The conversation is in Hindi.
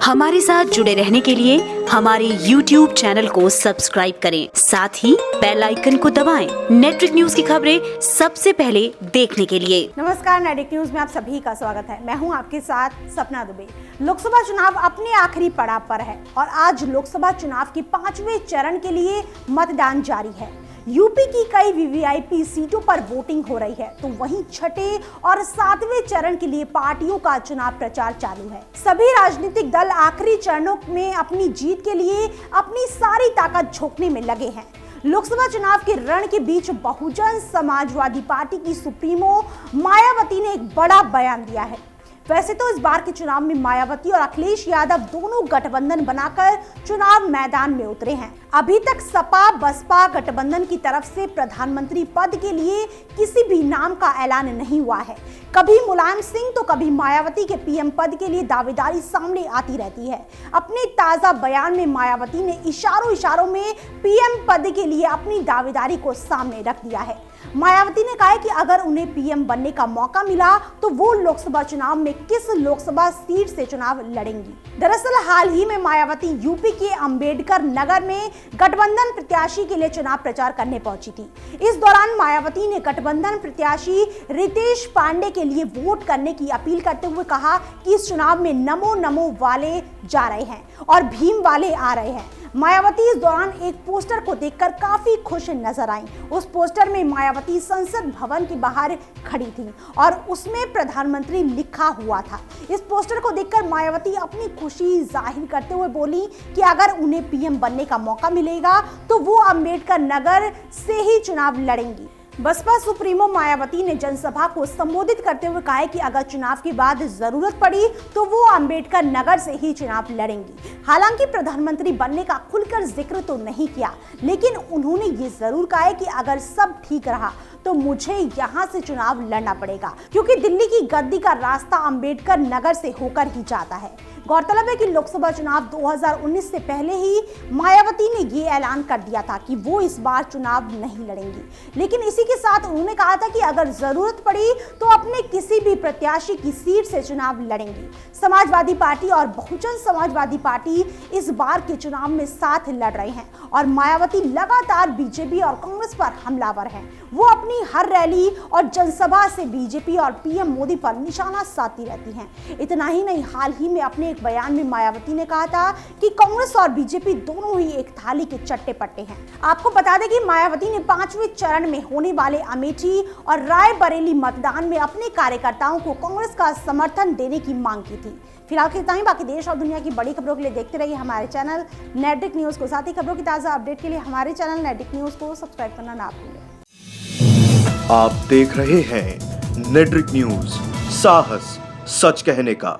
हमारे साथ जुड़े रहने के लिए हमारे YouTube चैनल को सब्सक्राइब करें, साथ ही बेल आइकन को दबाएं। नेटरिक न्यूज की खबरें सबसे पहले देखने के लिए। नमस्कार, नेटरिक न्यूज में आप सभी का स्वागत है। मैं हूं आपके साथ सपना दुबे। लोकसभा चुनाव अपने आखिरी पड़ाव पर है और आज लोकसभा चुनाव के 5वें चरण के लिए मतदान जारी है। यूपी की कई वीवीआईपी सीटों पर वोटिंग हो रही है, तो वहीं छठे और 7वें चरण के लिए पार्टियों का चुनाव प्रचार चालू है। सभी राजनीतिक दल आखिरी चरणों में अपनी जीत के लिए अपनी सारी ताकत झोंकने में लगे हैं। लोकसभा चुनाव के रण के बीच बहुजन समाजवादी पार्टी की सुप्रीमो मायावती ने एक बड़ा बयान दिया है। वैसे तो इस बार के चुनाव में मायावती और अखिलेश यादव दोनों गठबंधन बनाकर चुनाव मैदान में उतरे हैं। अभी तक सपा बसपा गठबंधन की तरफ से प्रधानमंत्री पद के लिए किसी भी नाम का ऐलान नहीं हुआ है। कभी मुलायम सिंह तो कभी मायावती के पीएम पद के लिए दावेदारी सामने आती रहती है। अपने ताजा बयान में मायावती ने इशारों में पीएम पद के लिए अपनी दावेदारी को सामने रख दिया है। मायावती ने कहा है कि अगर उन्हें पीएम बनने का मौका मिला तो वो लोकसभा चुनाव में किस लोकसभा सीट से चुनाव लड़ेंगी। दरअसल हाल ही में मायावती यूपी के अंबेडकर नगर में गठबंधन प्रत्याशी के लिए चुनाव प्रचार करने पहुंची थी। इस दौरान मायावती ने गठबंधन प्रत्याशी रितेश पांडे के लिए वोट करने की अपील करते हुए कहा कि इस चुनाव में नमो नमो वाले जा रहे हैं और भीम वाले आ रहे हैं। मायावती इस दौरान एक पोस्टर को देखकर काफी खुश नजर आई। उस पोस्टर में मायावती संसद भवन के बाहर खड़ी थी और उसमें प्रधानमंत्री लिखा हुआ था। इस पोस्टर को देखकर मायावती अपनी खुशी जाहिर करते हुए बोली कि अगर उन्हें पीएम बनने का मौका मिलेगा तो वो अंबेडकर नगर से ही चुनाव लड़ेंगी। बसपा सुप्रीमो मायावती ने जनसभा को संबोधित करते हुए कहा कि अगर चुनाव के बाद जरूरत पड़ी तो वो अंबेडकर नगर से ही चुनाव लड़ेंगी। हालांकि प्रधानमंत्री बनने का खुलकर जिक्र तो नहीं किया, लेकिन उन्होंने ये जरूर कहा है कि अगर सब ठीक रहा तो मुझे यहाँ से चुनाव लड़ना पड़ेगा, क्योंकि दिल्ली की गद्दी का रास्ता अंबेडकर नगर से होकर ही जाता है। गौरतलब है कि लोकसभा चुनाव 2019 से पहले ही मायावती ने ये ऐलान कर दिया था कि वो इस बार चुनाव नहीं लड़ेंगी, लेकिन इसी के साथ उन्होंने कहा था कि अगर जरूरत पड़ी तो अपने किसी भी प्रत्याशी की सीट से चुनाव लड़ेंगी। समाजवादी पार्टी और बहुजन समाजवादी पार्टी इस बार के चुनाव में साथ लड़ रहे हैं और मायावती लगातार बीजेपी और कांग्रेस पर हमलावर हैं। वो अपनी हर रैली और जनसभा से बीजेपी और पीएम मोदी पर निशाना साधती रहती हैं। इतना ही नहीं, हाल ही में अपने एक बयान में मायावती ने कहा था कि कांग्रेस और बीजेपी दोनों ही एक थाली के चट्टे पट्टे हैं। आपको बता दें कि मायावती ने 5वें चरण में होने वाले अमेठी और रायबरेली मतदान में अपने कार्यकर्ताओं को कांग्रेस का समर्थन देने की मांग की थी। फिलहाल इतना ही। बाकी देश और दुनिया की बड़ी खबरों के लिए देखते रहिए हमारे चैनल नेटरिक न्यूज को। साथ ही खबरों की ताजा अपडेट के लिए हमारे चैनल नेटरिक न्यूज को सब्सक्राइब करना ना भूलें। आप देख रहे हैं नेटरिक न्यूज, साहस सच कहने का।